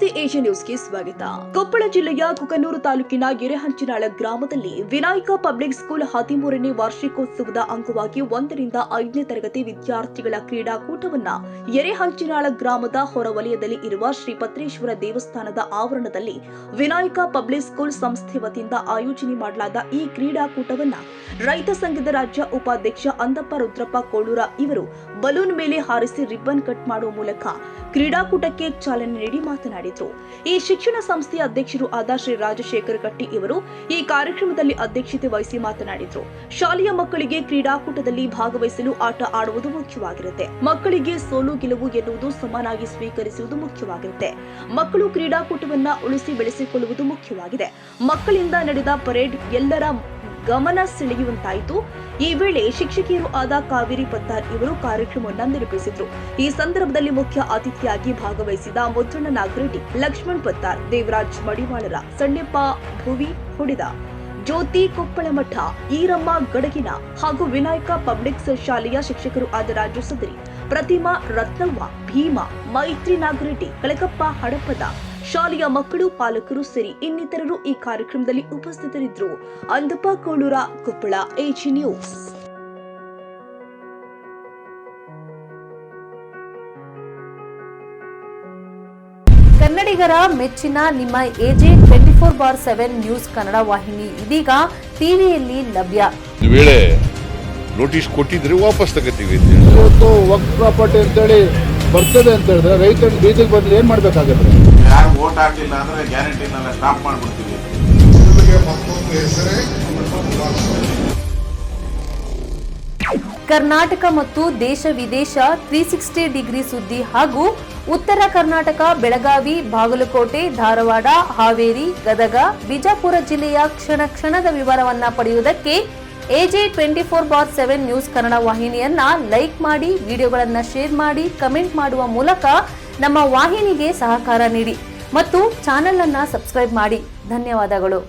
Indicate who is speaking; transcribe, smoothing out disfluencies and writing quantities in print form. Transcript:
Speaker 1: ನಮಸ್ತೆ ಏಷ್ಯನ್ ನ್ಯೂಸ್ಗೆ ಸ್ವಾಗತ. ಕೊಪ್ಪಳ ಜಿಲ್ಲೆಯ ಕುಕನೂರು ತಾಲೂಕಿನ ಎರೆಹಂಚಿನಾಳ ಗ್ರಾಮದಲ್ಲಿ ವಿನಾಯಕ ಪಬ್ಲಿಕ್ ಸ್ಕೂಲ್ 13ನೇ ವಾರ್ಷಿಕೋತ್ಸವದ ಅಂಗವಾಗಿ 1 ರಿಂದ 5ನೇ ತರಗತಿ ವಿದ್ಯಾರ್ಥಿಗಳ ಕ್ರೀಡಾಕೂಟವನ್ನು ಎರೆಹಂಚಿನಾಳ ಗ್ರಾಮದ ಹೊರವಲಯದಲ್ಲಿ ಇರುವ ಶ್ರೀ ಪತ್ರೇಶ್ವರ ದೇವಸ್ಥಾನದ ಆವರಣದಲ್ಲಿ ವಿನಾಯಕ ಪಬ್ಲಿಕ್ ಸ್ಕೂಲ್ ಸಂಸ್ಥೆ ವತಿಯಿಂದ ಆಯೋಜನೆ ಮಾಡಲಾದ ಈ ಕ್ರೀಡಾಕೂಟವನ್ನು ರೈತ ಸಂಘದ ರಾಜ್ಯ ಉಪಾಧ್ಯಕ್ಷ ಅಂದಪ್ಪ ರುದ್ರಪ್ಪ ಕೋಳೂರ ಇವರು ಬಲೂನ್ ಮೇಲೆ ಹಾರಿಸಿ ರಿಬ್ಬನ್ ಕಟ್ ಮಾಡುವ ಮೂಲಕ ಕ್ರೀಡಾಕೂಟಕ್ಕೆ ಚಾಲನೆ ನೀಡಿ ಮಾತನಾಡಿದರು. ಈ ಶಿಕ್ಷಣ ಸಂಸ್ಥೆಯ ಅಧ್ಯಕ್ಷರು ಆದ ಶ್ರೀ ರಾಜಶೇಖರ್ ಕಟ್ಟಿ ಇವರು ಈ ಕಾರ್ಯಕ್ರಮದಲ್ಲಿ ಅಧ್ಯಕ್ಷತೆ ವಹಿಸಿ ಮಾತನಾಡಿದರು. ಶಾಲೆಯ ಮಕ್ಕಳಿಗೆ ಕ್ರೀಡಾಕೂಟದಲ್ಲಿ ಭಾಗವಹಿಸಲು ಆಟ ಆಡುವುದು ಮುಖ್ಯವಾಗಿರುತ್ತೆ. ಮಕ್ಕಳಿಗೆ ಸೋಲು ಗೆಲುವು ಎನ್ನುವುದು ಸಮನಾಗಿ ಸ್ವೀಕರಿಸುವುದು ಮುಖ್ಯವಾಗಿರುತ್ತೆ. ಮಕ್ಕಳು ಕ್ರೀಡಾಕೂಟವನ್ನ ಉಳಿಸಿ ಬೆಳೆಸಿಕೊಳ್ಳುವುದು ಮುಖ್ಯವಾಗಿದೆ. ಮಕ್ಕಳಿಂದ ನಡೆದ ಪರೇಡ್ ಎಲ್ಲರ ಗಮನ ಸೆಳೆಯುವಂತಾಯಿತು. ಈ ವೇಳೆ ಶಿಕ್ಷಕಿಯರು ಆದ ಕಾವೇರಿ ಪತ್ತಾರ್ ಇವರು ಕಾರ್ಯಕ್ರಮವನ್ನು ನಿರೂಪಿಸಿದರು. ಈ ಸಂದರ್ಭದಲ್ಲಿ ಮುಖ್ಯ ಅತಿಥಿಯಾಗಿ ಭಾಗವಹಿಸಿದ ಮುದ್ರಣ್ಣ ನಾಗರೆಡ್ಡಿ, ಲಕ್ಷ್ಮಣ್ ಪತ್ತಾರ್, ದೇವರಾಜ್ ಮಡಿವಾಳರ, ಸಣ್ಣಪ್ಪ ಭುವಿ ಹೊಡೆದ, ಜ್ಯೋತಿ ಕೊಪ್ಪಳಮಠ, ಈರಮ್ಮ ಗಡಗಿನ ಹಾಗೂ ವಿನಾಯಕ ಪಬ್ಲಿಕ್ ಶಾಲೆಯ ಶಿಕ್ಷಕರು ಆದ ರಾಜು ಸದರಿ, ಪ್ರತಿಮಾ ರತ್ನವ್ವ, ಭೀಮಾ, ಮೈತ್ರಿ ನಾಗರೆಡ್ಡಿ, ಕಳಕಪ್ಪ ಹಡಪದ, ಶಾಲೆಯ ಮಕ್ಕಳು, ಪಾಲಕರು ಸೇರಿ ಇನ್ನಿತರರು ಈ ಕಾರ್ಯಕ್ರಮದಲ್ಲಿ ಉಪಸ್ಥಿತರಿದ್ದರು. Andappa Kolur, Koppal, Asian news.
Speaker 2: ಕನ್ನಡಿಗರ ಮೆಚ್ಚಿನ ನಿಮ್ಮ ಎಜೆ 24/7 ನ್ಯೂಸ್ ಕನ್ನಡ ವಾಹಿನಿ ಇದೀಗ ಟಿವಿಯಲ್ಲಿ ಲಭ್ಯ.
Speaker 3: ಈ ವೇಳೆ ನೋಟಿಸ್ ಕೊಟ್ಟಿದ್ರೆ ವಾಪಸ್ ತಗೋತೀವಿ.
Speaker 4: ಇವತ್ತು ವಕ್ಫ್ ಪ್ರಾಪರ್ಟಿ ಅಂತೇಳಿ ಬರ್ತದೆ ಅಂತ ಹೇಳಿದ್ರೆ ರೈತರು ಬೀದಿಗೆ ಬಂದ್ರೆ ಏನ್ ಮಾಡ್ಬೇಕಾಗತ್ತೆ?
Speaker 5: ಯಾರು ವೋಟ್ ಹಾಕಲಿಲ್ಲ ಅಂದ್ರೆ ಗ್ಯಾರಂಟಿನೆಲ್ಲ ಸ್ಟಾಪ್ ಮಾಡ್ಬಿಡ್ತೀವಿ.
Speaker 2: ಕರ್ನಾಟಕ ಮತ್ತು ದೇಶ ವಿದೇಶ 360 ಡಿಗ್ರಿ ಸುದ್ದಿ ಹಾಗೂ ಉತ್ತರ ಕರ್ನಾಟಕ, ಬೆಳಗಾವಿ, ಬಾಗಲಕೋಟೆ, ಧಾರವಾಡ, ಹಾವೇರಿ, ಗದಗ, ಬಿಜಾಪುರ ಜಿಲ್ಲೆಯ ಕ್ಷಣ ಕ್ಷಣದ ವಿವರವನ್ನ ಪಡೆಯುವುದಕ್ಕೆ ಎಜೆ 24/7 ನ್ಯೂಸ್ ಕನ್ನಡ ವಾಹಿನಿಯನ್ನ ಲೈಕ್ ಮಾಡಿ, ವಿಡಿಯೋಗಳನ್ನ ಶೇರ್ ಮಾಡಿ, ಕಮೆಂಟ್ ಮಾಡುವ ಮೂಲಕ ನಮ್ಮ ವಾಹಿನಿಗೆ ಸಹಕಾರ ನೀಡಿ ಮತ್ತು ಚಾನೆಲ್ ಅನ್ನ ಸಬ್ಸ್ಕ್ರೈಬ್ ಮಾಡಿ. ಧನ್ಯವಾದಗಳು.